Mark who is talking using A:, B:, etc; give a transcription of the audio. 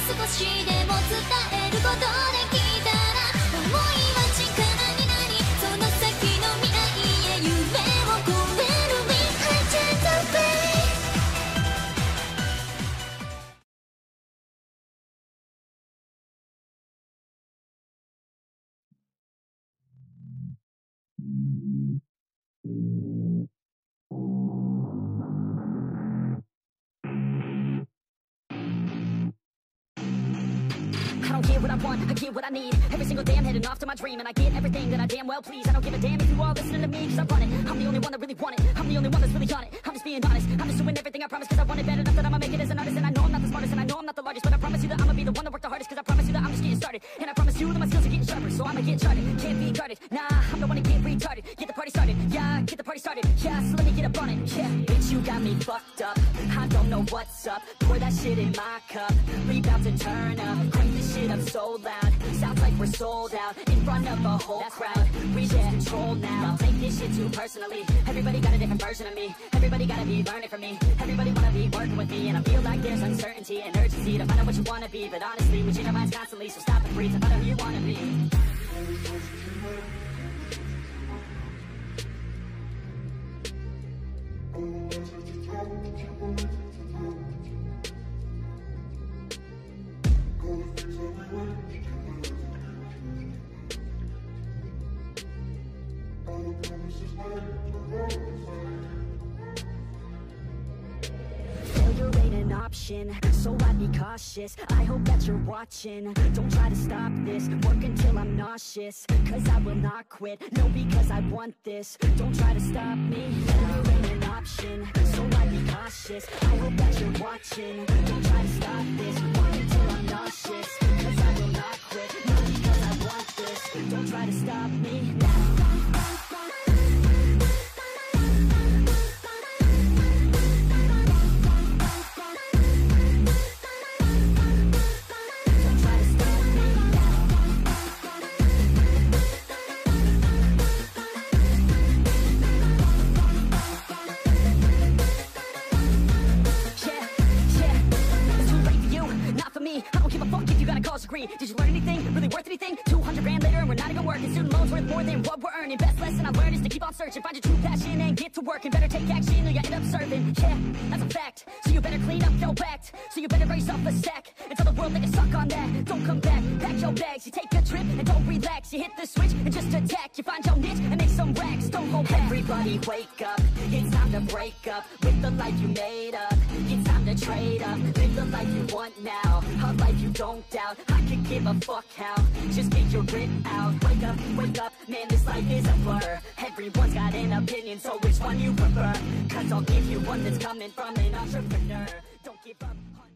A: 少しでも伝えることできたら、思いは力になり、その先の未来へ夢を込める We are Gentle
B: I don't get what I want, I get what I need. Every single day I'm heading off to my dream, and I get everything that I damn well please. I don't give a damn if you all listening to me, cause I run it. I'm the only one that really want it, I'm the only one that's really on it. I'm just being honest, I'm just doing everything I promise, cause I want it bad enough that I'ma make it as an artist. And I know I'm not the smartest, and I know I'm not the largest, but I promise you that I'ma be the one that worked the hardest, cause I promise you that I'm just getting started. And I promise you that my skills are getting sharper, so I'ma get charted. Can't be guarded, nah, I'm the one to get retarded. Get the party started, yeah, get the party started, yeah, so let me get up on it, yeah. Bitch, you got me fucked up, I don't know what's up. Pour that shit in my cup, we bout to turn up. Crank this shit up so loud, sounds like we're sold out in front of a whole crowd. We lose control now, don't take this shit too personally. Everybody got a different version of me, everybody gotta be learning from me. Everybody wanna be working with me, and I feel like there's uncertainty and urgency to find out what you wanna be. But honestly, we change our minds constantly, so stop and breathe and find out who you wanna be. Failure ain't an option, so I'd be cautious. I hope that you're watching, don't try to stop this. Work until I'm nauseous, cause I will not quit. No, because I want this, don't try to stop me. Failure ain't an option, so I'd be cautious. I hope that you're watching, don't try to stop this. Work until I'm nauseous, cause I will not quit. No, because I want this, don't try to stop me now. Agree. Did you learn anything? Really worth anything? 200 grand later and we're not even working. Student loans worth more than what we're earning. Best lesson I learned is to keep on searching. Find your true passion and get to work. And better take action or you end up serving. Yeah, that's a fact. So you better clean up your act. So you better raise up a stack and tell the world they can suck on that. Don't come back, pack your bags. You take a trip and don't relax. You hit the switch and just attack. You find your niche and make some racks. Don't hold back. Everybody wake up. It's time to break up with the life you made up. It's time to trade up. Live the life you want now. A life you don't doubt. I could give a fuck how. Just get your grit out. Wake up, man, this life is a blur. Everyone's got an opinion, so which one you prefer? Cause I'll give you one that's coming from an entrepreneur. Don't give up on